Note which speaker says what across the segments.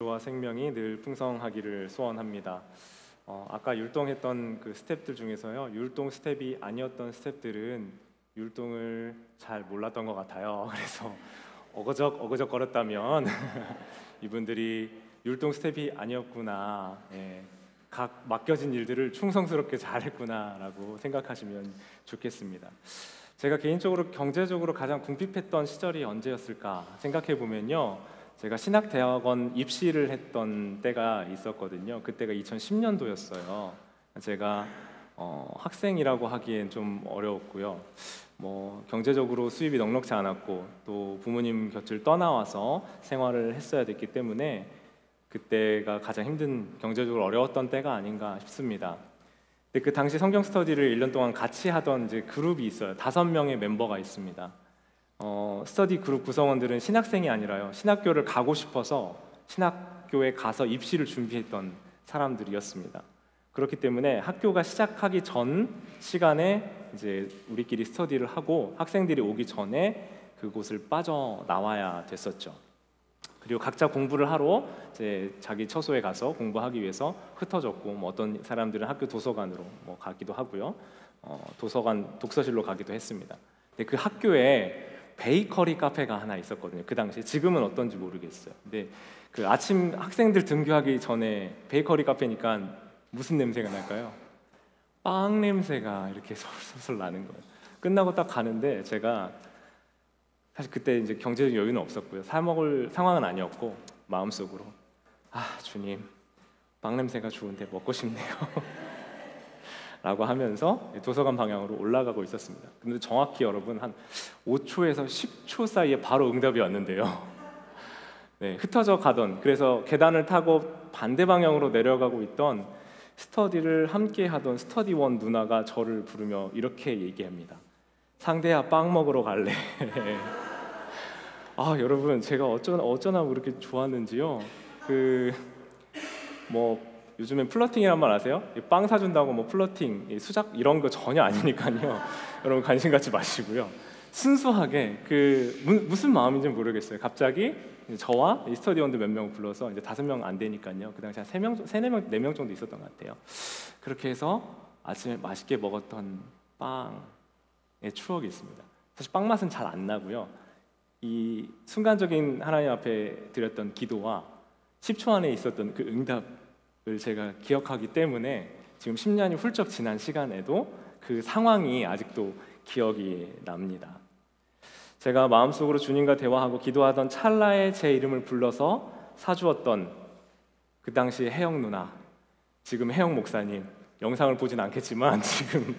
Speaker 1: 와 생명이 늘 풍성하기를 소원합니다. 아까 율동했던 그 스텝들 중에서요, 율동 스텝이 아니었던 스텝들은 율동을 잘 몰랐던 것 같아요. 그래서 어거적 거렸다면 이분들이 율동 스텝이 아니었구나, 각 맡겨진 일들을 충성스럽게 잘했구나라고 생각하시면 좋겠습니다. 제가 개인적으로 경제적으로 가장 궁핍했던 시절이 언제였을까 생각해 보면요, 제가 신학대학원 입시를 했던 때가 있었거든요. 그때가 2010년도였어요. 제가 학생이라고 하기엔 좀 어려웠고요. 경제적으로 수입이 넉넉지 않았고 또 부모님 곁을 떠나와서 생활을 했어야 됐기 때문에 그때가 가장 힘든, 경제적으로 어려웠던 때가 아닌가 싶습니다. 근데 그 당시 성경 스터디를 1년 동안 같이 하던 이제 그룹이 있어요. 5명의 멤버가 있습니다. 스터디 그룹 구성원들은 신학생이 아니라요, 신학교를 가고 싶어서 신학교에 가서 입시를 준비했던 사람들이었습니다. 그렇기 때문에 학교가 시작하기 전 시간에 이제 우리끼리 스터디를 하고 학생들이 오기 전에 그곳을 빠져나와야 됐었죠. 그리고 각자 공부를 하러 이제 자기 처소에 가서 공부하기 위해서 흩어졌고, 어떤 사람들은 학교 도서관으로 가기도 하고요, 도서관 독서실로 가기도 했습니다. 근데 그 학교에 베이커리 카페가 하나 있었거든요. 그 당시에. 지금은 어떤지 모르겠어요. 근데 그 아침 학생들 등교하기 전에 베이커리 카페니까 무슨 냄새가 날까요? 빵 냄새가 이렇게 솔솔 나는 거예요. 끝나고 딱 가는데, 제가 사실 그때 이제 경제적 여유는 없었고요, 사 먹을 상황은 아니었고, 마음속으로 주님, 빵 냄새가 좋은데 먹고 싶네요 라고 하면서 도서관 방향으로 올라가고 있었습니다. 근데 정확히 여러분 한 5초에서 10초 사이에 바로 응답이 왔는데요. 흩어져 가던, 그래서 계단을 타고 반대 방향으로 내려가고 있던 스터디를 함께 하던 스터디원 누나가 저를 부르며 이렇게 얘기합니다. 상대야, 빵 먹으러 갈래? 여러분, 제가 어쩌나 그렇게 좋았는지요. 요즘엔 플러팅이란 말 아세요? 빵 사준다고 플러팅, 수작 이런 거 전혀 아니니까요. 여러분 관심 갖지 마시고요. 순수하게 무슨 마음인지 모르겠어요. 갑자기 저와 이 스터디원들 몇 명 불러서, 이제 5명 안 되니까요, 그 당시 한 3명, 4명 정도 있었던 것 같아요. 그렇게 해서 아침에 맛있게 먹었던 빵의 추억이 있습니다. 사실 빵 맛은 잘 안 나고요, 이 순간적인 하나님 앞에 드렸던 기도와 10초 안에 있었던 그 응답을 제가 기억하기 때문에 지금 10년이 훌쩍 지난 시간에도 그 상황이 아직도 기억이 납니다. 제가 마음속으로 주님과 대화하고 기도하던 찰나에 제 이름을 불러서 사주었던 그 당시 혜영 누나, 지금 혜영 목사님, 영상을 보진 않겠지만 지금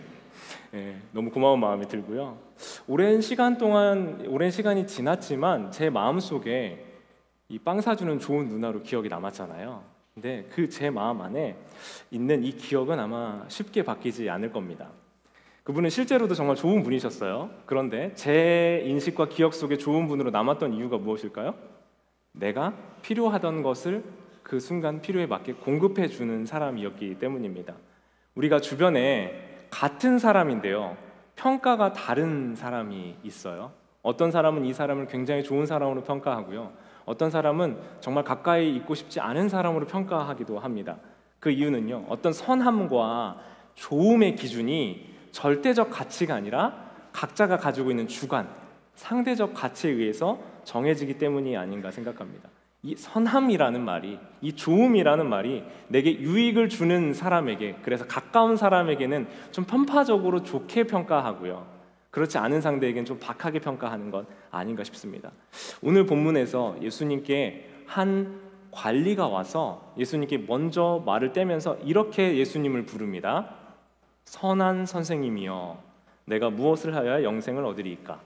Speaker 1: 너무 고마운 마음이 들고요. 오랜 시간이 지났지만 제 마음속에 이 빵 사주는 좋은 누나로 기억이 남았잖아요. 근데 그 제 마음 안에 있는 이 기억은 아마 쉽게 바뀌지 않을 겁니다. 그분은 실제로도 정말 좋은 분이셨어요. 그런데 제 인식과 기억 속에 좋은 분으로 남았던 이유가 무엇일까요? 내가 필요하던 것을 그 순간 필요에 맞게 공급해 주는 사람이었기 때문입니다. 우리가 주변에 같은 사람인데요, 평가가 다른 사람이 있어요. 어떤 사람은 이 사람을 굉장히 좋은 사람으로 평가하고요, 어떤 사람은 정말 가까이 있고 싶지 않은 사람으로 평가하기도 합니다. 그 이유는요, 어떤 선함과 좋음의 기준이 절대적 가치가 아니라 각자가 가지고 있는 주관, 상대적 가치에 의해서 정해지기 때문이 아닌가 생각합니다. 이 선함이라는 말이, 이 좋음이라는 말이 내게 유익을 주는 사람에게, 그래서 가까운 사람에게는 좀 편파적으로 좋게 평가하고요, 그렇지 않은 상대에게는 좀 박하게 평가하는 것 아닌가 싶습니다. 오늘 본문에서 예수님께 한 관리가 와서 예수님께 먼저 말을 떼면서 이렇게 예수님을 부릅니다. 선한 선생님이여, 내가 무엇을 하여야 영생을 얻으리이까?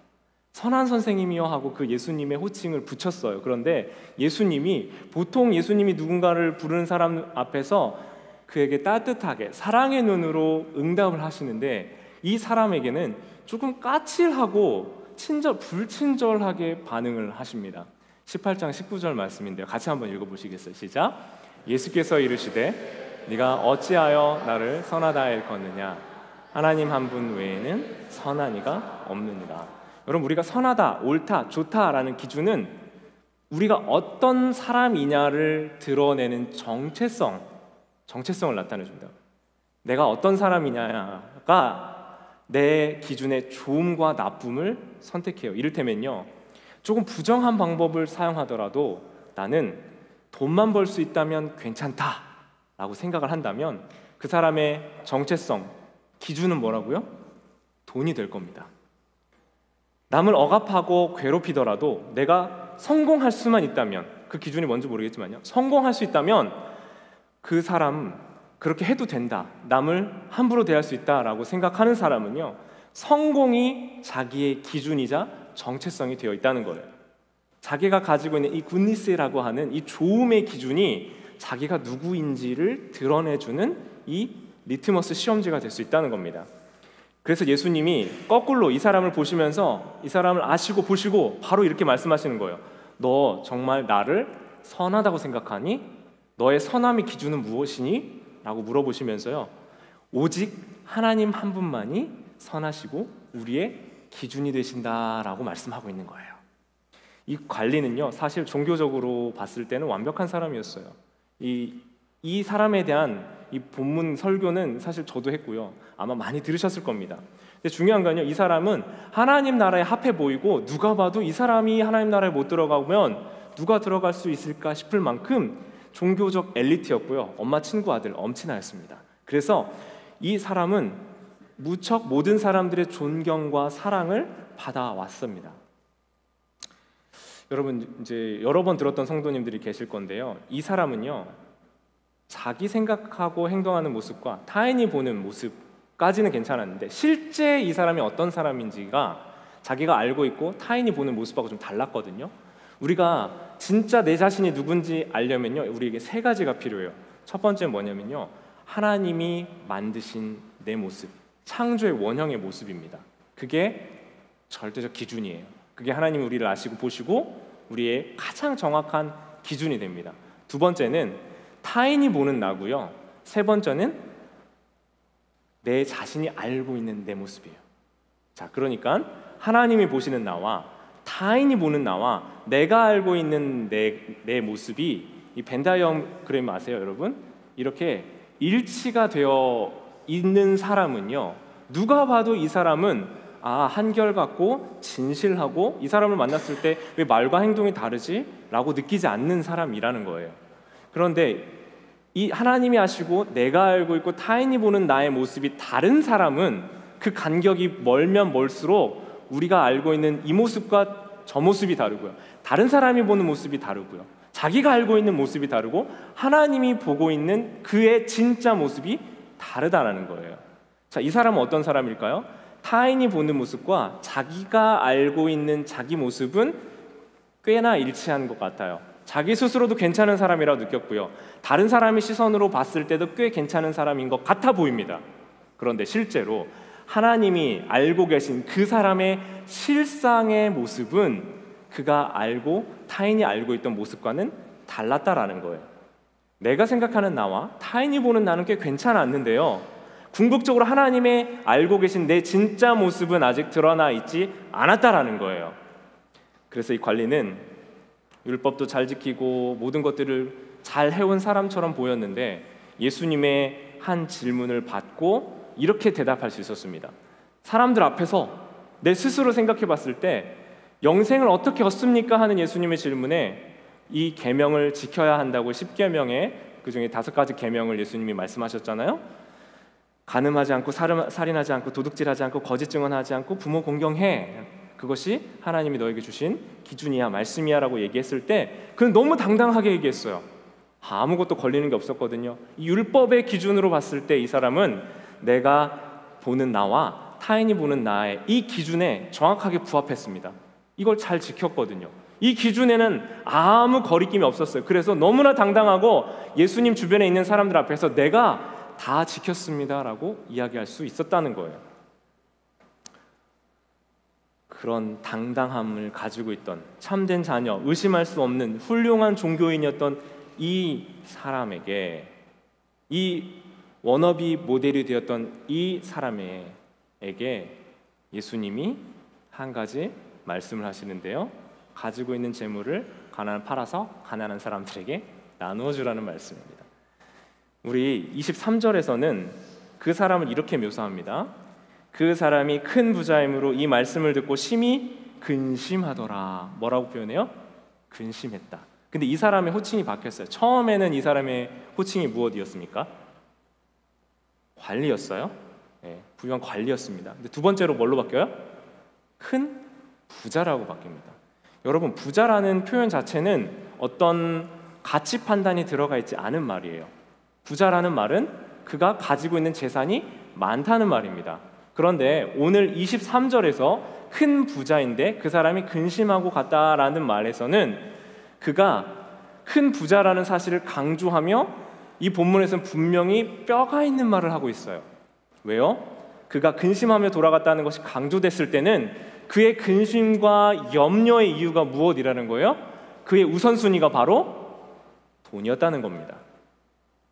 Speaker 1: 선한 선생님이여 하고 그 예수님의 호칭을 붙였어요. 그런데 보통 예수님이 누군가를 부르는 사람 앞에서 그에게 따뜻하게 사랑의 눈으로 응답을 하시는데, 이 사람에게는 조금 까칠하고 불친절하게 반응을 하십니다. 18장 19절 말씀인데요, 같이 한번 읽어보시겠어요? 시작. 예수께서 이르시되 네가 어찌하여 나를 선하다 일컫느냐? 하나님 한 분 외에는 선한 이가 없느니라. 여러분, 우리가 선하다, 옳다, 좋다라는 기준은 우리가 어떤 사람이냐를 드러내는 정체성을 나타내준다. 내가 어떤 사람이냐가 내 기준의 좋음과 나쁨을 선택해요. 이를테면요, 조금 부정한 방법을 사용하더라도 나는 돈만 벌 수 있다면 괜찮다라고 생각을 한다면 그 사람의 정체성, 기준은 뭐라고요? 돈이 될 겁니다. 남을 억압하고 괴롭히더라도 내가 성공할 수만 있다면, 그 기준이 뭔지 모르겠지만요, 성공할 수 있다면 그 사람 그렇게 해도 된다, 남을 함부로 대할 수 있다라고 생각하는 사람은요, 성공이 자기의 기준이자 정체성이 되어 있다는 거예요. 자기가 가지고 있는 이 굿니스라고 하는 이 좋음의 기준이 자기가 누구인지를 드러내주는 이 리트머스 시험지가 될 수 있다는 겁니다. 그래서 예수님이 거꾸로 이 사람을 보시면서, 이 사람을 아시고 보시고 바로 이렇게 말씀하시는 거예요. 너 정말 나를 선하다고 생각하니? 너의 선함의 기준은 무엇이니? 라고 물어보시면서요, 오직 하나님 한 분만이 선하시고 우리의 기준이 되신다라고 말씀하고 있는 거예요. 이 관리는요, 사실 종교적으로 봤을 때는 완벽한 사람이었어요. 이 사람에 대한 이 본문 설교는 사실 저도 했고요, 아마 많이 들으셨을 겁니다. 근데 중요한 건요, 이 사람은 하나님 나라에 합해 보이고 누가 봐도 이 사람이 하나님 나라에 못 들어가면 누가 들어갈 수 있을까 싶을 만큼 종교적 엘리트였고요, 엄마 친구 아들 엄친아였습니다. 그래서 이 사람은 무척 모든 사람들의 존경과 사랑을 받아왔습니다. 여러분, 이제 여러 번 들었던 성도님들이 계실 건데요, 이 사람은요, 자기 생각하고 행동하는 모습과 타인이 보는 모습까지는 괜찮았는데 실제 이 사람이 어떤 사람인지가 자기가 알고 있고 타인이 보는 모습하고 좀 달랐거든요. 우리가 진짜 내 자신이 누군지 알려면요, 우리에게 세 가지가 필요해요. 첫 번째는 뭐냐면요, 하나님이 만드신 내 모습, 창조의 원형의 모습입니다. 그게 절대적 기준이에요. 그게 하나님이 우리를 아시고 보시고 우리의 가장 정확한 기준이 됩니다. 두 번째는 타인이 보는 나고요, 세 번째는 내 자신이 알고 있는 내 모습이에요. 자, 그러니까 하나님이 보시는 나와 타인이 보는 나와 내가 알고 있는 내 모습이, 이 벤 다이어그램 아세요, 여러분? 이렇게 일치가 되어 있는 사람은요, 누가 봐도 이 사람은 한결같고 진실하고 이 사람을 만났을 때 왜 말과 행동이 다르지? 라고 느끼지 않는 사람이라는 거예요. 그런데 이 하나님이 아시고 내가 알고 있고 타인이 보는 나의 모습이 다른 사람은 그 간격이 멀면 멀수록 우리가 알고 있는 이 모습과 저 모습이 다르고요, 다른 사람이 보는 모습이 다르고요, 자기가 알고 있는 모습이 다르고 하나님이 보고 있는 그의 진짜 모습이 다르다는 거예요. 자, 이 사람은 어떤 사람일까요? 타인이 보는 모습과 자기가 알고 있는 자기 모습은 꽤나 일치한 것 같아요. 자기 스스로도 괜찮은 사람이라고 느꼈고요, 다른 사람의 시선으로 봤을 때도 꽤 괜찮은 사람인 것 같아 보입니다. 그런데 실제로 하나님이 알고 계신 그 사람의 실상의 모습은 그가 알고 타인이 알고 있던 모습과는 달랐다라는 거예요. 내가 생각하는 나와 타인이 보는 나는 꽤 괜찮았는데요, 궁극적으로 하나님의 알고 계신 내 진짜 모습은 아직 드러나 있지 않았다라는 거예요. 그래서 이 관리는 율법도 잘 지키고 모든 것들을 잘 해온 사람처럼 보였는데 예수님의 한 질문을 받고 이렇게 대답할 수 있었습니다. 사람들 앞에서 내 스스로 생각해 봤을 때 영생을 어떻게 얻습니까? 하는 예수님의 질문에 이 계명을 지켜야 한다고 10계명에 그중에 5가지 계명을 예수님이 말씀하셨잖아요. 간음하지 않고 살인하지 않고 도둑질하지 않고 거짓 증언하지 않고 부모 공경해, 그것이 하나님이 너에게 주신 기준이야, 말씀이야 라고 얘기했을 때 그는 너무 당당하게 얘기했어요. 아무것도 걸리는 게 없었거든요. 이 율법의 기준으로 봤을 때 이 사람은 내가 보는 나와 타인이 보는 나의 이 기준에 정확하게 부합했습니다. 이걸 잘 지켰거든요. 이 기준에는 아무 거리낌이 없었어요. 그래서 너무나 당당하고 예수님 주변에 있는 사람들 앞에서 내가 다 지켰습니다 라고 이야기할 수 있었다는 거예요. 그런 당당함을 가지고 있던 참된 자녀, 의심할 수 없는 훌륭한 종교인이었던 이 사람에게, 이 워너비 모델이 되었던 이 사람에게 예수님이 한 가지 말씀을 하시는데요, 가지고 있는 재물을 팔아서 가난한 사람들에게 나누어 주라는 말씀입니다. 우리 23절에서는 그 사람을 이렇게 묘사합니다. 그 사람이 큰 부자이므로 이 말씀을 듣고 심히 근심하더라. 뭐라고 표현해요? 근심했다. 근데 이 사람의 호칭이 바뀌었어요. 처음에는 이 사람의 호칭이 무엇이었습니까? 관리였어요. 네, 부유한 관리였습니다. 근데 두 번째로 뭘로 바뀌어요? 큰 부자라고 바뀝니다. 여러분, 부자라는 표현 자체는 어떤 가치 판단이 들어가 있지 않은 말이에요. 부자라는 말은 그가 가지고 있는 재산이 많다는 말입니다. 그런데 오늘 23절에서 큰 부자인데 그 사람이 근심하고 갔다라는 말에서는 그가 큰 부자라는 사실을 강조하며 이 본문에서는 분명히 뼈가 있는 말을 하고 있어요. 왜요? 그가 근심하며 돌아갔다는 것이 강조됐을 때는 그의 근심과 염려의 이유가 무엇이라는 거예요? 그의 우선순위가 바로 돈이었다는 겁니다.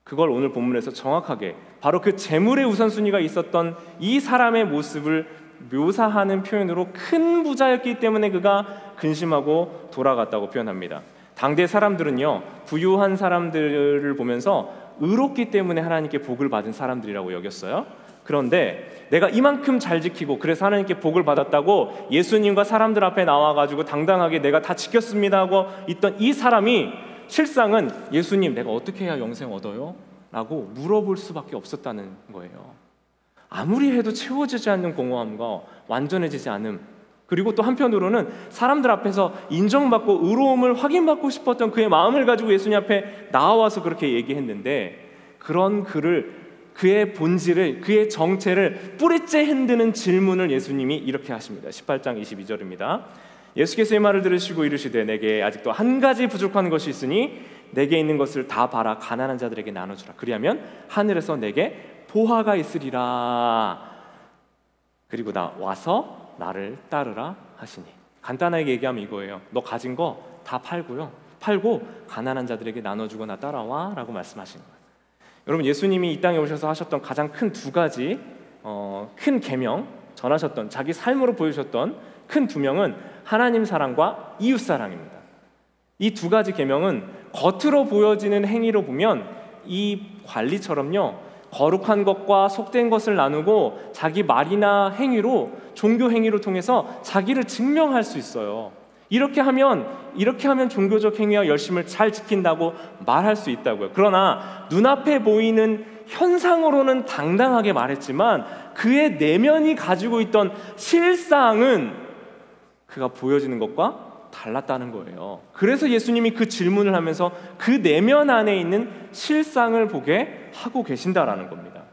Speaker 1: 그걸 오늘 본문에서 정확하게 바로 그 재물의 우선순위가 있었던 이 사람의 모습을 묘사하는 표현으로 큰 부자였기 때문에 그가 근심하고 돌아갔다고 표현합니다. 당대 사람들은요, 부유한 사람들을 보면서 의롭기 때문에 하나님께 복을 받은 사람들이라고 여겼어요. 그런데 내가 이만큼 잘 지키고 그래서 하나님께 복을 받았다고 예수님과 사람들 앞에 나와가지고 당당하게 내가 다 지켰습니다 하고 있던 이 사람이 실상은 예수님, 내가 어떻게 해야 영생 얻어요? 라고 물어볼 수밖에 없었다는 거예요. 아무리 해도 채워지지 않는 공허함과 완전해지지 않음, 그리고 또 한편으로는 사람들 앞에서 인정받고 의로움을 확인받고 싶었던 그의 마음을 가지고 예수님 앞에 나와서 그렇게 얘기했는데, 그런 그의 본질을, 그의 정체를 뿌리째 흔드는 질문을 예수님이 이렇게 하십니다. 18장 22절입니다. 예수께서 이 말을 들으시고 이르시되 내게 아직도 한 가지 부족한 것이 있으니 내게 있는 것을 다 팔아 가난한 자들에게 나눠주라. 그리하면 하늘에서 내게 보화가 있으리라. 그리고 와서 나를 따르라 하시니. 간단하게 얘기하면 이거예요. 너 가진 거 다 팔고 가난한 자들에게 나눠주고 나 따라와 라고 말씀하시는 거예요. 여러분, 예수님이 이 땅에 오셔서 하셨던 가장 큰 두 가지 큰 계명, 전하셨던 자기 삶으로 보여주셨던 큰 두 명은 하나님 사랑과 이웃 사랑입니다. 이 두 가지 계명은 겉으로 보여지는 행위로 보면 이 관리처럼요, 거룩한 것과 속된 것을 나누고 자기 말이나 행위로, 종교 행위를 통해서 자기를 증명할 수 있어요. 이렇게 하면 종교적 행위와 열심을 잘 지킨다고 말할 수 있다고요. 그러나 눈앞에 보이는 현상으로는 당당하게 말했지만 그의 내면이 가지고 있던 실상은 그가 보여지는 것과 달랐다는 거예요. 그래서 예수님이 그 질문을 하면서 그 내면 안에 있는 실상을 보게 하고 계신다라는 겁니다.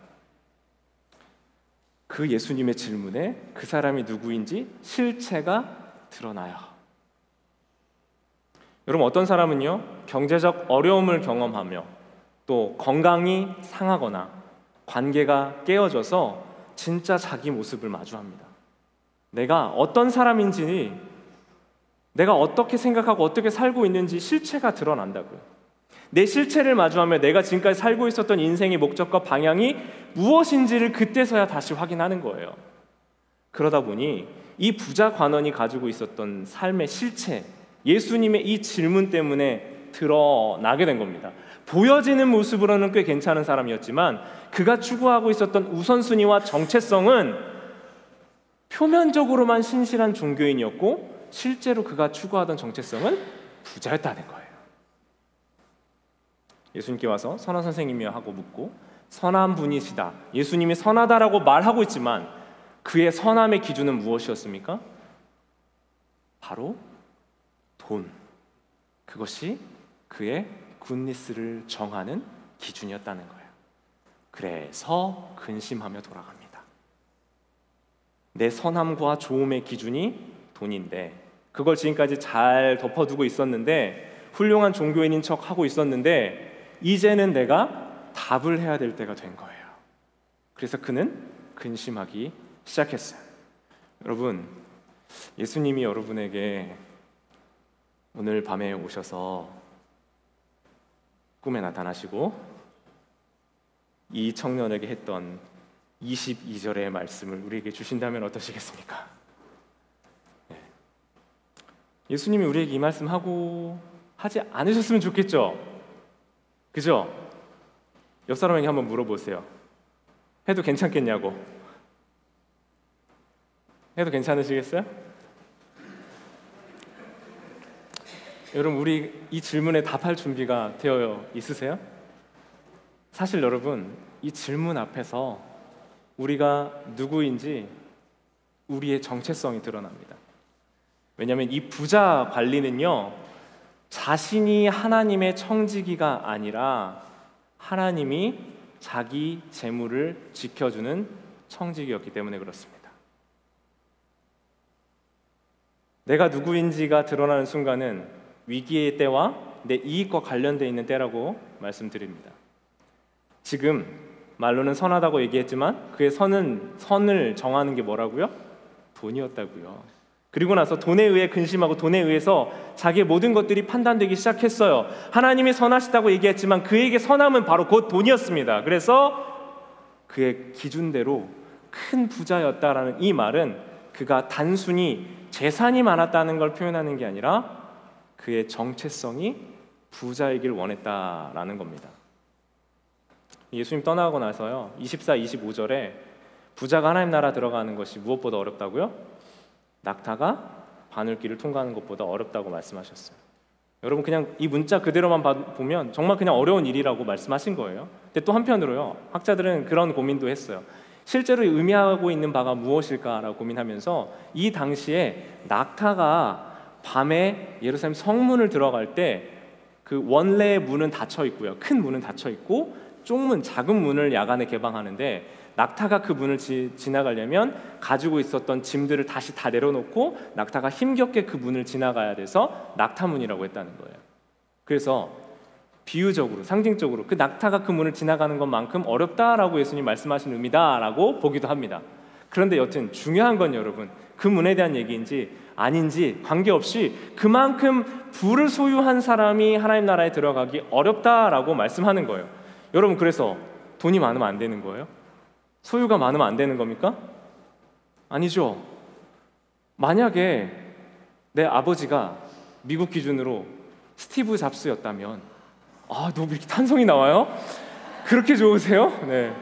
Speaker 1: 그 예수님의 질문에 그 사람이 누구인지 실체가 드러나요. 여러분, 어떤 사람은요, 경제적 어려움을 경험하며 또 건강이 상하거나 관계가 깨어져서 진짜 자기 모습을 마주합니다. 내가 어떤 사람인지, 내가 어떻게 생각하고 어떻게 살고 있는지 실체가 드러난다고요. 내 실체를 마주하며 내가 지금까지 살고 있었던 인생의 목적과 방향이 무엇인지를 그때서야 다시 확인하는 거예요. 그러다 보니 이 부자 관원이 가지고 있었던 삶의 실체, 예수님의 이 질문 때문에 드러나게 된 겁니다. 보여지는 모습으로는 꽤 괜찮은 사람이었지만 그가 추구하고 있었던 우선순위와 정체성은 표면적으로만 신실한 종교인이었고 실제로 그가 추구하던 정체성은 부자였다는 거예요. 예수님께 와서 선한 선생님이여 하고 묻고 선한 분이시다, 예수님이 선하다라고 말하고 있지만 그의 선함의 기준은 무엇이었습니까? 바로 돈. 그것이 그의 굿니스를 정하는 기준이었다는 거예요. 그래서 근심하며 돌아갑니다. 내 선함과 좋음의 기준이 돈인데 그걸 지금까지 잘 덮어두고 있었는데, 훌륭한 종교인인 척 하고 있었는데 이제는 내가 답을 해야 될 때가 된 거예요. 그래서 그는 근심하기 시작했어요. 여러분, 예수님이 여러분에게 오늘 밤에 오셔서 꿈에 나타나시고 이 청년에게 했던 22절의 말씀을 우리에게 주신다면 어떠시겠습니까? 예수님이 우리에게 이 말씀하고 하지 않으셨으면 좋겠죠? 그죠? 옆 사람에게 한번 물어보세요. 해도 괜찮겠냐고. 해도 괜찮으시겠어요? 여러분, 우리 이 질문에 답할 준비가 되어 있으세요? 사실 여러분, 이 질문 앞에서 우리가 누구인지 우리의 정체성이 드러납니다. 왜냐하면 이 부자 관리는요, 자신이 하나님의 청지기가 아니라 하나님이 자기 재물을 지켜주는 청지기였기 때문에 그렇습니다. 내가 누구인지가 드러나는 순간은 위기의 때와 내 이익과 관련되어 있는 때라고 말씀드립니다. 지금 말로는 선하다고 얘기했지만 그의 선을 정하는 게 뭐라고요? 돈이었다고요. 그리고 나서 돈에 의해 근심하고 돈에 의해서 자기의 모든 것들이 판단되기 시작했어요. 하나님이 선하시다고 얘기했지만 그에게 선함은 바로 곧 돈이었습니다. 그래서 그의 기준대로 큰 부자였다라는 이 말은 그가 단순히 재산이 많았다는 걸 표현하는 게 아니라 그의 정체성이 부자이길 원했다라는 겁니다. 예수님 떠나고 나서요, 24, 25절에 부자가 하나님 나라 들어가는 것이 무엇보다 어렵다고요? 낙타가 바늘길을 통과하는 것보다 어렵다고 말씀하셨어요. 여러분, 그냥 이 문자 그대로만 보면 정말 그냥 어려운 일이라고 말씀하신 거예요. 근데 또 한편으로요, 학자들은 그런 고민도 했어요. 실제로 의미하고 있는 바가 무엇일까라고 고민하면서 이 당시에 낙타가 밤에 예루살렘 성문을 들어갈 때 그 원래의 문은 닫혀 있고요, 큰 문은 닫혀 있고 쪽문, 작은 문을 야간에 개방하는데 낙타가 그 문을 지나가려면 가지고 있었던 짐들을 다시 다 내려놓고 낙타가 힘겹게 그 문을 지나가야 돼서 낙타문이라고 했다는 거예요. 그래서 비유적으로, 상징적으로 그 낙타가 그 문을 지나가는 것만큼 어렵다라고 예수님 말씀하신 의미다라고 보기도 합니다. 그런데 여튼 중요한 건 여러분, 그 문에 대한 얘기인지 아닌지 관계없이 그만큼 부를 소유한 사람이 하나님 나라에 들어가기 어렵다라고 말씀하는 거예요. 여러분, 그래서 돈이 많으면 안 되는 거예요? 소유가 많으면 안 되는 겁니까? 아니죠. 만약에 내 아버지가 미국 기준으로 스티브 잡스였다면, 너무 이렇게 탄성이 나와요? 그렇게 좋으세요? 네.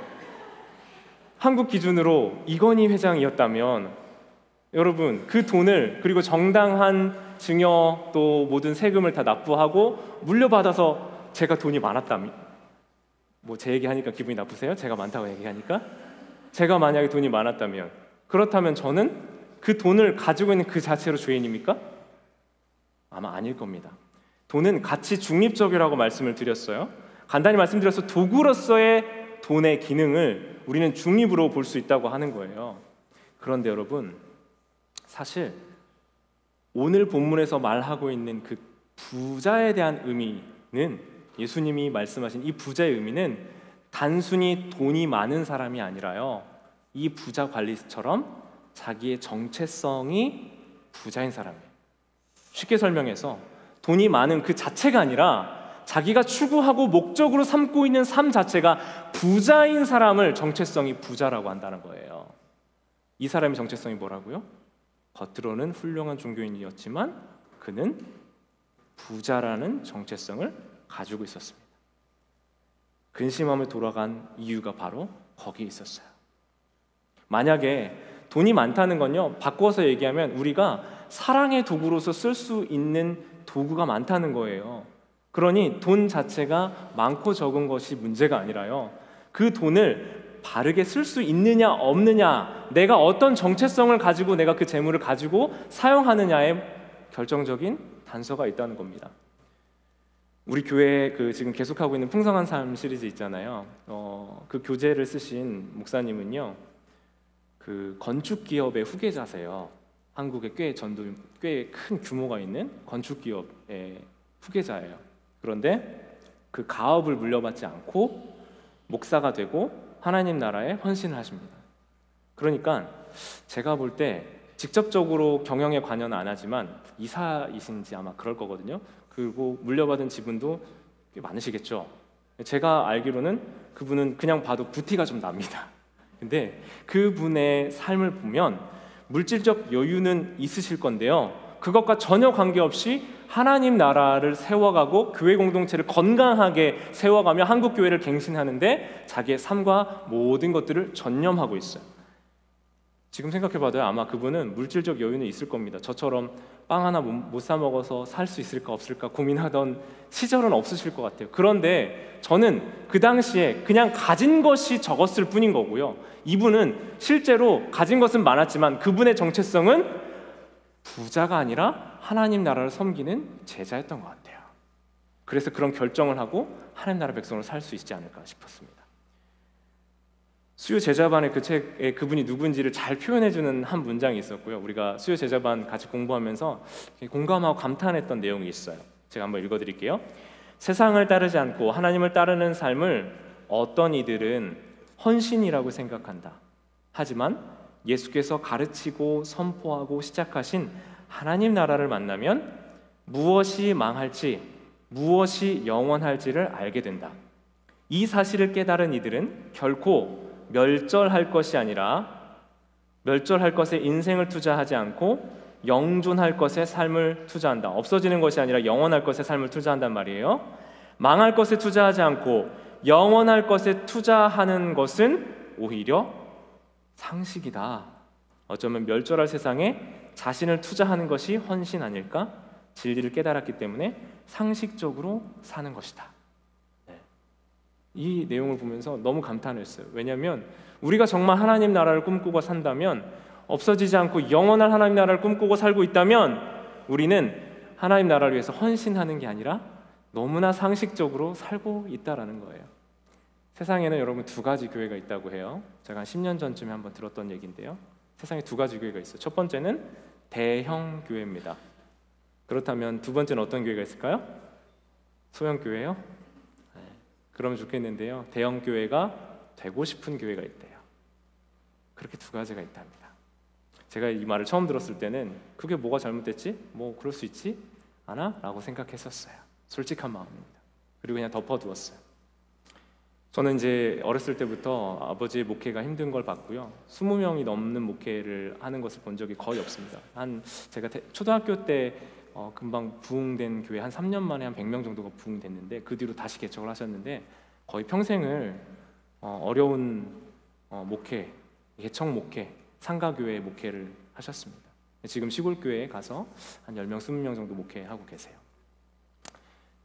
Speaker 1: 한국 기준으로 이건희 회장이었다면 여러분, 그 돈을, 그리고 정당한 증여 또 모든 세금을 다 납부하고 물려받아서 제가 돈이 많았다면, 제 얘기하니까 기분이 나쁘세요? 제가 많다고 얘기하니까? 제가 만약에 돈이 많았다면, 그렇다면 저는 그 돈을 가지고 있는 그 자체로 죄인입니까? 아마 아닐 겁니다. 돈은 가치 중립적이라고 말씀을 드렸어요. 간단히 말씀드려서 도구로서의 돈의 기능을 우리는 중립으로 볼 수 있다고 하는 거예요. 그런데 여러분, 사실 오늘 본문에서 말하고 있는 그 부자에 대한 의미는, 예수님이 말씀하신 이 부자의 의미는 단순히 돈이 많은 사람이 아니라요, 이 부자 관리처럼 자기의 정체성이 부자인 사람이에요. 쉽게 설명해서 돈이 많은 그 자체가 아니라 자기가 추구하고 목적으로 삼고 있는 삶 자체가 부자인 사람을 정체성이 부자라고 한다는 거예요. 이 사람의 정체성이 뭐라고요? 겉으로는 훌륭한 종교인이었지만 그는 부자라는 정체성을 가지고 있었습니다. 근심하며 돌아간 이유가 바로 거기에 있었어요. 만약에 돈이 많다는 건요, 바꿔서 얘기하면 우리가 사랑의 도구로서 쓸 수 있는 도구가 많다는 거예요. 그러니 돈 자체가 많고 적은 것이 문제가 아니라요, 그 돈을 바르게 쓸 수 있느냐 없느냐, 내가 어떤 정체성을 가지고 내가 그 재물을 가지고 사용하느냐에 결정적인 단서가 있다는 겁니다. 우리 교회에 지금 계속하고 있는 풍성한 삶 시리즈 있잖아요. 그 교재를 쓰신 목사님은요, 그 건축 기업의 후계자세요. 한국에 꽤 큰 규모가 있는 건축 기업의 후계자예요. 그런데 그 가업을 물려받지 않고 목사가 되고 하나님 나라에 헌신을 하십니다. 그러니까 제가 볼 때 직접적으로 경영에 관여는 안 하지만 이사이신지 아마 그럴 거거든요. 그리고 물려받은 지분도 꽤 많으시겠죠. 제가 알기로는 그분은 그냥 봐도 부티가 좀 납니다. 근데 그분의 삶을 보면 물질적 여유는 있으실 건데요, 그것과 전혀 관계없이 하나님 나라를 세워가고 교회 공동체를 건강하게 세워가며 한국 교회를 갱신하는데 자기의 삶과 모든 것들을 전념하고 있어요. 지금 생각해봐도 아마 그분은 물질적 여유는 있을 겁니다. 저처럼 빵 하나 못 사 먹어서 살 수 있을까 없을까 고민하던 시절은 없으실 것 같아요. 그런데 저는 그 당시에 그냥 가진 것이 적었을 뿐인 거고요. 이분은 실제로 가진 것은 많았지만 그분의 정체성은 부자가 아니라 하나님 나라를 섬기는 제자였던 것 같아요. 그래서 그런 결정을 하고 하나님 나라 백성으로 살 수 있지 않을까 싶었습니다. 수요 제자반의 그 책에 그분이 누군지를 잘 표현해주는 한 문장이 있었고요. 우리가 수요 제자반 같이 공부하면서 공감하고 감탄했던 내용이 있어요. 제가 한번 읽어드릴게요. 세상을 따르지 않고 하나님을 따르는 삶을 어떤 이들은 헌신이라고 생각한다. 하지만 예수께서 가르치고 선포하고 시작하신 하나님 나라를 만나면 무엇이 망할지 무엇이 영원할지를 알게 된다. 이 사실을 깨달은 이들은 결코 멸절할 것이 아니라 멸절할 것에 인생을 투자하지 않고 영존할 것에 삶을 투자한다. 없어지는 것이 아니라 영원할 것에 삶을 투자한단 말이에요. 망할 것에 투자하지 않고 영원할 것에 투자하는 것은 오히려 상식이다. 어쩌면 멸절할 세상에 자신을 투자하는 것이 헌신 아닐까? 진리를 깨달았기 때문에 상식적으로 사는 것이다. 이 내용을 보면서 너무 감탄했어요. 왜냐하면 우리가 정말 하나님 나라를 꿈꾸고 산다면, 없어지지 않고 영원한 하나님 나라를 꿈꾸고 살고 있다면 우리는 하나님 나라를 위해서 헌신하는 게 아니라 너무나 상식적으로 살고 있다라는 거예요. 세상에는 여러분 두 가지 교회가 있다고 해요. 제가 한 10년 전쯤에 한번 들었던 얘기인데요. 세상에 두 가지 교회가 있어요. 첫 번째는 대형 교회입니다. 그렇다면 두 번째는 어떤 교회가 있을까요? 소형 교회요? 그러면 좋겠는데요. 대형 교회가 되고 싶은 교회가 있대요. 그렇게 두 가지가 있답니다. 제가 이 말을 처음 들었을 때는 그게 뭐가 잘못됐지? 뭐 그럴 수 있지 않아? 라고 생각했었어요. 솔직한 마음입니다. 그리고 그냥 덮어두었어요. 저는 이제 어렸을 때부터 아버지의 목회가 힘든 걸 봤고요. 20명이 넘는 목회를 하는 것을 본 적이 거의 없습니다. 제가 초등학교 때 금방 부흥된 교회 한 3년 만에 한 100명 정도가 부흥됐는데 그 뒤로 다시 개척을 하셨는데 거의 평생을 어려운 목회, 개척 목회, 상가교회 목회를 하셨습니다. 지금 시골교회에 가서 한 10명, 20명 정도 목회하고 계세요.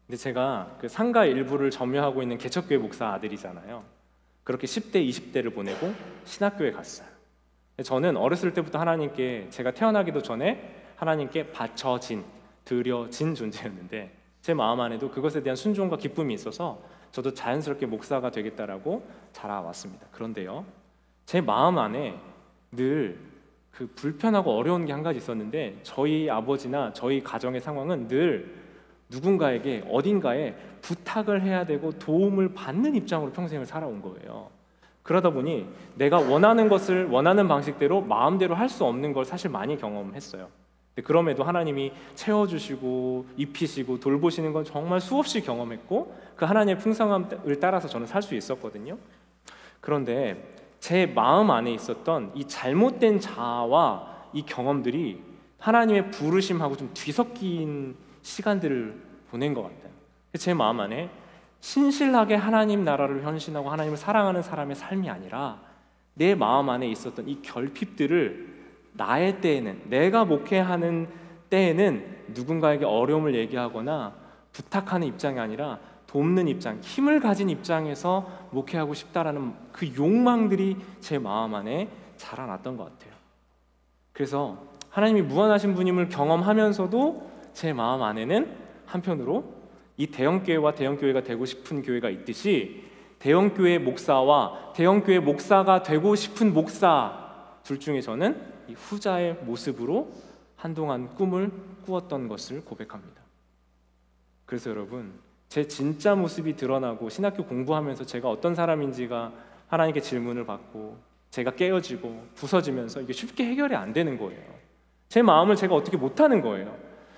Speaker 1: 근데 제가 그 상가 일부를 점유하고 있는 개척교회 목사 아들이잖아요. 그렇게 10대, 20대를 보내고 신학교에 갔어요. 저는 어렸을 때부터 하나님께, 제가 태어나기도 전에 하나님께 바쳐진, 드려진 존재였는데 제 마음 안에도 그것에 대한 순종과 기쁨이 있어서 저도 자연스럽게 목사가 되겠다라고 자라왔습니다. 그런데요, 제 마음 안에 늘 그 불편하고 어려운 게 한 가지 있었는데 저희 아버지나 저희 가정의 상황은 늘 누군가에게 어딘가에 부탁을 해야 되고 도움을 받는 입장으로 평생을 살아온 거예요. 그러다 보니 내가 원하는 것을 원하는 방식대로 마음대로 할 수 없는 걸 사실 많이 경험했어요. 그럼에도 하나님이 채워주시고 입히시고 돌보시는 건 정말 수없이 경험했고 그 하나님의 풍성함을 따라서 저는 살 수 있었거든요. 그런데 제 마음 안에 있었던 이 잘못된 자아와 이 경험들이 하나님의 부르심하고 좀 뒤섞인 시간들을 보낸 것 같아요. 제 마음 안에 신실하게 하나님 나라를 헌신하고 하나님을 사랑하는 사람의 삶이 아니라 내 마음 안에 있었던 이 결핍들을 나의 때에는, 내가 목회하는 때에는 누군가에게 어려움을 얘기하거나 부탁하는 입장이 아니라 돕는 입장, 힘을 가진 입장에서 목회하고 싶다라는 그 욕망들이 제 마음 안에 자라났던 것 같아요. 그래서 하나님이 무한하신 분임을 경험하면서도 제 마음 안에는 한편으로 이 대형교회와 대형교회가 되고 싶은 교회가 있듯이 대형교회 목사와 대형교회 목사가 되고 싶은 목사 둘 중에 저는 이 후자의 모습으로 한동안 꿈을 꾸었던 것을 고백합니다. 그래서 여러분, 제 진짜 모습이 드러나고 신학교 공부하면서 제가 어떤 사람인지가 하나님께 질문을 받고 제가 깨어지고 부서지면서 이게 쉽게 해결이 안 되는 거예요. 제 마음을 제가 어떻게 못하는 거예요.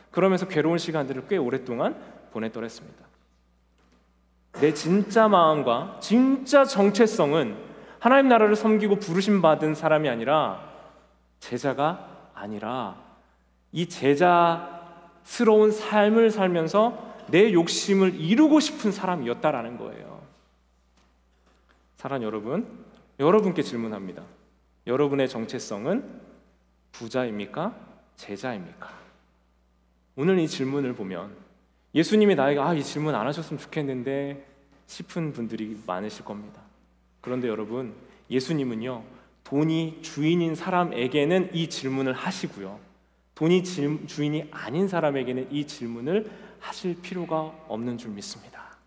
Speaker 1: 그러면서 괴로운 시간들을 꽤 오랫동안 보냈더랬습니다. 내 진짜 마음과 진짜 정체성은 하나님 나라를 섬기고 부르심 받은 사람이 아니라 제자가 아니라 이 제자스러운 삶을 살면서 내 욕심을 이루고 싶은 사람이었다라는 거예요. 사랑하는 여러분, 여러분께 질문합니다. 여러분의 정체성은 부자입니까? 제자입니까? 오늘 이 질문을 보면 예수님이 나에게 이 질문 안 하셨으면 좋겠는데 싶은 분들이 많으실 겁니다. 그런데 여러분, 예수님은요, 돈이 주인인 사람에게는 이 질문을 하시고요, 돈이 주인이 아닌 사람에게는 이 질문을 하실 필요가 없는 줄 믿습니다.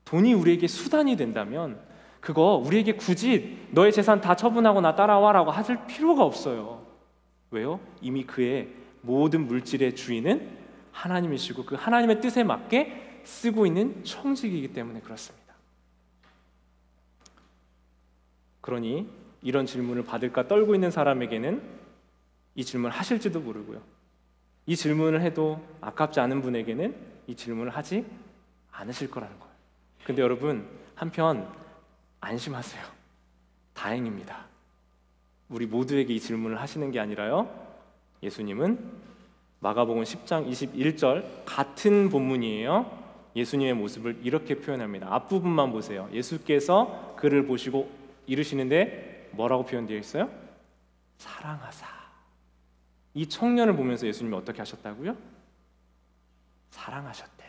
Speaker 1: 돈이 우리에게 수단이 된다면 그거 우리에게 굳이 너의 재산 다 처분하고 나 따라와라고 하실 필요가 없어요. 왜요? 이미 그의 모든 물질의 주인은 하나님이시고 그 하나님의 뜻에 맞게 쓰고 있는 청지기이기 때문에 그렇습니다. 그러니 이런 질문을 받을까 떨고 있는 사람에게는 이 질문을 하실지도 모르고요, 이 질문을 해도 아깝지 않은 분에게는 이 질문을 하지 않으실 거라는 거예요. 근데 여러분, 한편 안심하세요. 다행입니다. 우리 모두에게 이 질문을 하시는 게 아니라요, 예수님은 마가복음 10장 21절 같은 본문이에요. 예수님의 모습을 이렇게 표현합니다. 앞부분만 보세요. 예수께서 그를 보시고 이르시는데 뭐라고 표현되어 있어요? 사랑하사. 이 청년을 보면서 예수님이 어떻게 하셨다고요? 사랑하셨대요.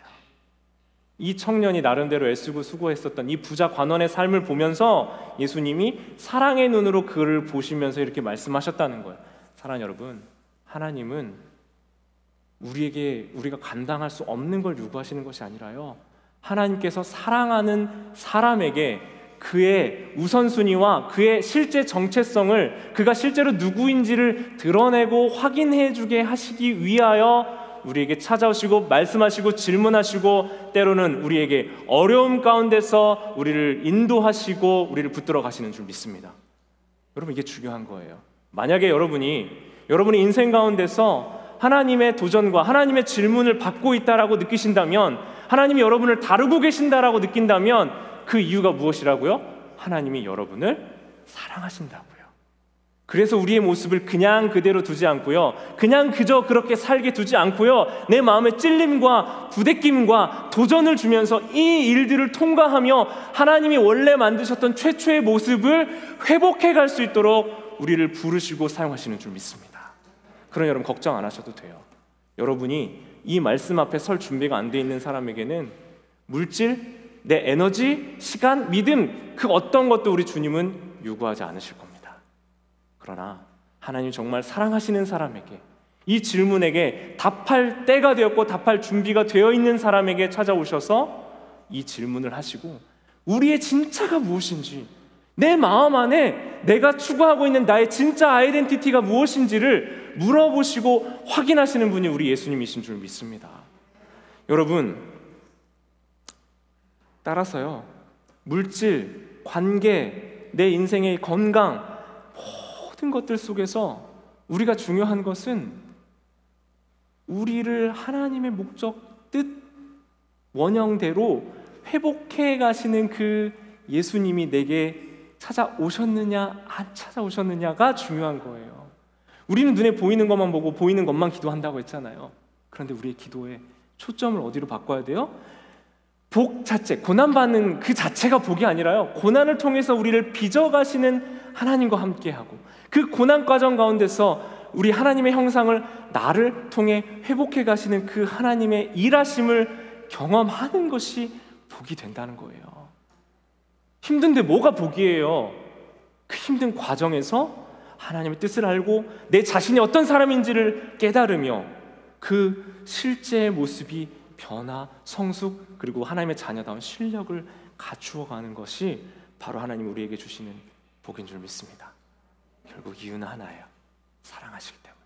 Speaker 1: 이 청년이 나름대로 애쓰고 수고했었던 이 부자 관원의 삶을 보면서 예수님이 사랑의 눈으로 그를 보시면서 이렇게 말씀하셨다는 거예요. 사랑하는 여러분, 하나님은 우리가 감당할 수 없는 걸 요구하시는 것이 아니라요, 하나님께서 사랑하는 사람에게 그의 우선순위와 그의 실제 정체성을, 그가 실제로 누구인지를 드러내고 확인해 주게 하시기 위하여 우리에게 찾아오시고 말씀하시고 질문하시고 때로는 우리에게 어려움 가운데서 우리를 인도하시고 우리를 붙들어 가시는 줄 믿습니다. 여러분, 이게 중요한 거예요. 만약에 여러분이 인생 가운데서 하나님의 도전과 하나님의 질문을 받고 있다라고 느끼신다면, 하나님이 여러분을 다루고 계신다라고 느낀다면 그 이유가 무엇이라고요? 하나님이 여러분을 사랑하신다고요. 그래서 우리의 모습을 그냥 그대로 두지 않고요, 그냥 그저 그렇게 살게 두지 않고요, 내 마음에 찔림과 부대낌과 도전을 주면서 이 일들을 통과하며 하나님이 원래 만드셨던 최초의 모습을 회복해 갈 수 있도록 우리를 부르시고 사용하시는 줄 믿습니다. 그러니 여러분, 걱정 안 하셔도 돼요. 여러분이 이 말씀 앞에 설 준비가 안 돼 있는 사람에게는 물질, 내 에너지, 시간, 믿음, 그 어떤 것도 우리 주님은 요구하지 않으실 겁니다. 그러나 하나님 정말 사랑하시는 사람에게, 이 질문에게 답할 때가 되었고 답할 준비가 되어 있는 사람에게 찾아오셔서 이 질문을 하시고 우리의 진짜가 무엇인지, 내 마음 안에 내가 추구하고 있는 나의 진짜 아이덴티티가 무엇인지를 물어보시고 확인하시는 분이 우리 예수님이신 줄 믿습니다. 여러분, 따라서요, 물질, 관계, 내 인생의 건강, 모든 것들 속에서 우리가 중요한 것은 우리를 하나님의 목적, 뜻, 원형대로 회복해 가시는 그 예수님이 내게 찾아오셨느냐 안 찾아오셨느냐가 중요한 거예요. 우리는 눈에 보이는 것만 보고 보이는 것만 기도한다고 했잖아요. 그런데 우리의 기도의 초점을 어디로 바꿔야 돼요? 복 자체, 고난받는 그 자체가 복이 아니라요, 고난을 통해서 우리를 빚어가시는 하나님과 함께하고 그 고난 과정 가운데서 우리 하나님의 형상을 나를 통해 회복해 가시는 그 하나님의 일하심을 경험하는 것이 복이 된다는 거예요. 힘든데 뭐가 복이에요? 그 힘든 과정에서 하나님의 뜻을 알고 내 자신이 어떤 사람인지를 깨달으며 그 실제의 모습이 변화, 성숙, 그리고 하나님의 자녀다운 실력을 갖추어가는 것이 바로 하나님 우리에게 주시는 복인 줄 믿습니다. 결국 이유는 하나예요. 사랑하시기 때문에.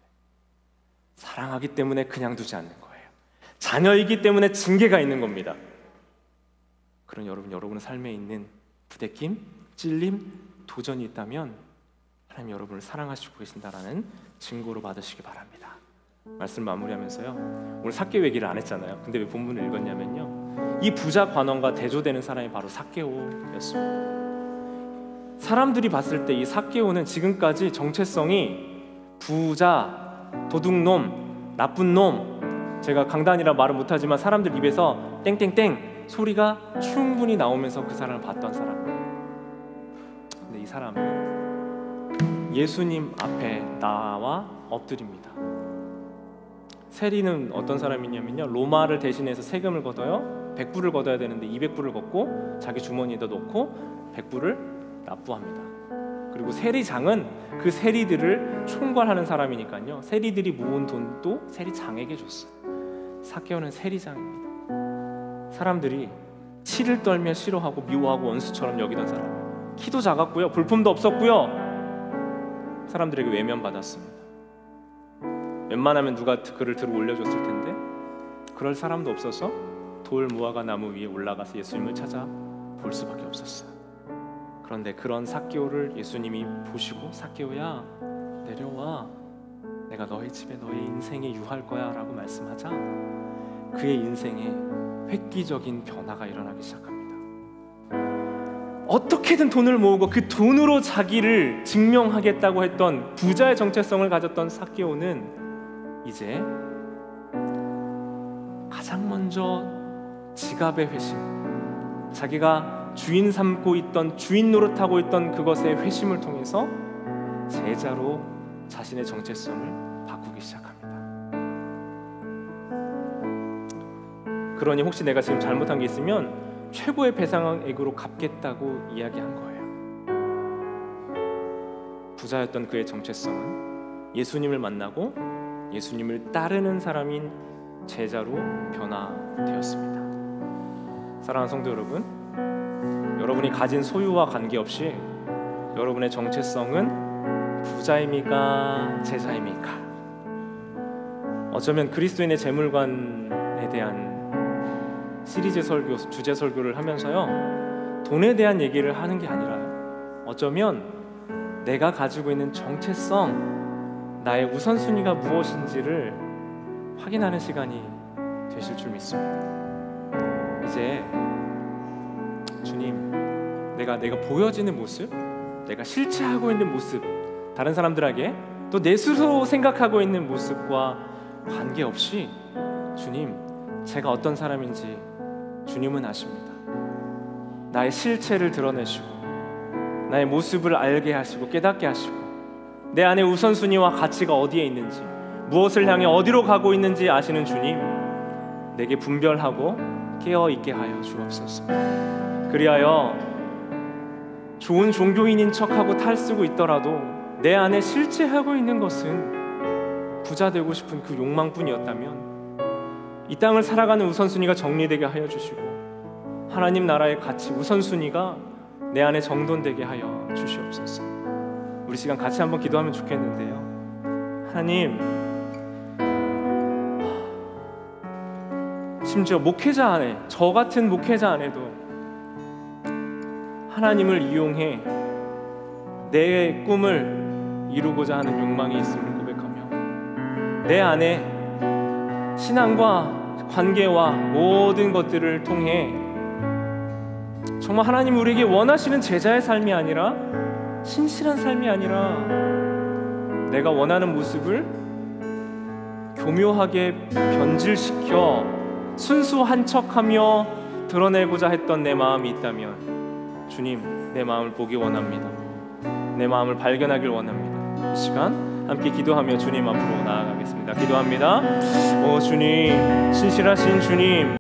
Speaker 1: 사랑하기 때문에 그냥 두지 않는 거예요. 자녀이기 때문에 징계가 있는 겁니다. 그런 여러분의 삶에 있는 부대낌, 찔림, 도전이 있다면 하나님 여러분을 사랑하시고 계신다라는 증거로 받으시기 바랍니다. 말씀 마무리하면서요, 오늘 삭개오 얘기를 안 했잖아요. 근데 왜 본문을 읽었냐면요, 이 부자 관원과 대조되는 사람이 바로 삭개오였습니다. 사람들이 봤을 때 이 삭개오는 지금까지 정체성이 부자, 도둑놈, 나쁜 놈, 제가 강단이라 말을 못하지만 사람들 입에서 땡땡땡 소리가 충분히 나오면서 그 사람을 봤던 사람이에요. 근데 이 사람은 예수님 앞에 나와 엎드립니다. 세리는 어떤 사람이냐면요, 로마를 대신해서 세금을 걷어요. 100불을 걷어야 되는데 200불을 걷고 자기 주머니에다 놓고 100불을 납부합니다. 그리고 세리장은 그 세리들을 총괄하는 사람이니까요, 세리들이 모은 돈도 세리장에게 줬어요. 삭개오는 세리장입니다. 사람들이 치를 떨며 싫어하고 미워하고 원수처럼 여기던 사람, 키도 작았고요, 볼품도 없었고요, 사람들에게 외면받았습니다. 웬만하면 누가 그를 들어 올려줬을 텐데 그럴 사람도 없어서 돌 무화과 나무 위에 올라가서 예수님을 찾아 볼 수밖에 없었어요. 그런데 그런 삭개오를 예수님이 보시고, 삭개오야 내려와, 내가 너희 집에 너의 인생에 유할 거야 라고 말씀하자 그의 인생에 획기적인 변화가 일어나기 시작합니다. 어떻게든 돈을 모으고 그 돈으로 자기를 증명하겠다고 했던 부자의 정체성을 가졌던 삭개오는 이제 가장 먼저 지갑의 회심, 자기가 주인 삼고 있던, 주인 노릇하고 있던 그것의 회심을 통해서 제자로 자신의 정체성을 바꾸기 시작합니다. 그러니 혹시 내가 지금 잘못한 게 있으면 최고의 배상액으로 갚겠다고 이야기한 거예요. 부자였던 그의 정체성은 예수님을 만나고 예수님을 따르는 사람인 제자로 변화되었습니다. 사랑하는 성도 여러분, 여러분이 가진 소유와 관계없이 여러분의 정체성은 부자입니까? 제자입니까? 어쩌면 그리스도인의 재물관에 대한 시리즈 설교, 주제 설교를 하면서요, 돈에 대한 얘기를 하는 게 아니라요, 어쩌면 내가 가지고 있는 정체성, 나의 우선순위가 무엇인지를 확인하는 시간이 되실 줄 믿습니다. 이제 주님, 내가 보여지는 모습, 내가 실체하고 있는 모습, 다른 사람들에게 또 내 스스로 생각하고 있는 모습과 관계없이 주님, 제가 어떤 사람인지 주님은 아십니다. 나의 실체를 드러내시고 나의 모습을 알게 하시고 깨닫게 하시고 내 안에 우선순위와 가치가 어디에 있는지, 무엇을 향해 어디로 가고 있는지 아시는 주님, 내게 분별하고 깨어있게 하여 주옵소서. 그리하여 좋은 종교인인 척하고 탈쓰고 있더라도 내 안에 실체하고 있는 것은 부자 되고 싶은 그 욕망뿐이었다면 이 땅을 살아가는 우선순위가 정리되게 하여 주시고 하나님 나라의 가치, 우선순위가 내 안에 정돈되게 하여 주시옵소서. 우리 시간 같이 한번 기도하면 좋겠는데요, 하나님, 심지어 목회자 안에, 저 같은 목회자 안에도 하나님을 이용해 내 꿈을 이루고자 하는 욕망이 있음을 고백하며 내 안에 신앙과 관계와 모든 것들을 통해 정말 하나님 우리에게 원하시는 제자의 삶이 아니라, 신실한 삶이 아니라 내가 원하는 모습을 교묘하게 변질시켜 순수한 척하며 드러내고자 했던 내 마음이 있다면 주님, 내 마음을 보기 원합니다. 내 마음을 발견하길 원합니다. 이 시간 함께 기도하며 주님 앞으로 나아가겠습니다. 기도합니다. 오 주님, 신실하신 주님,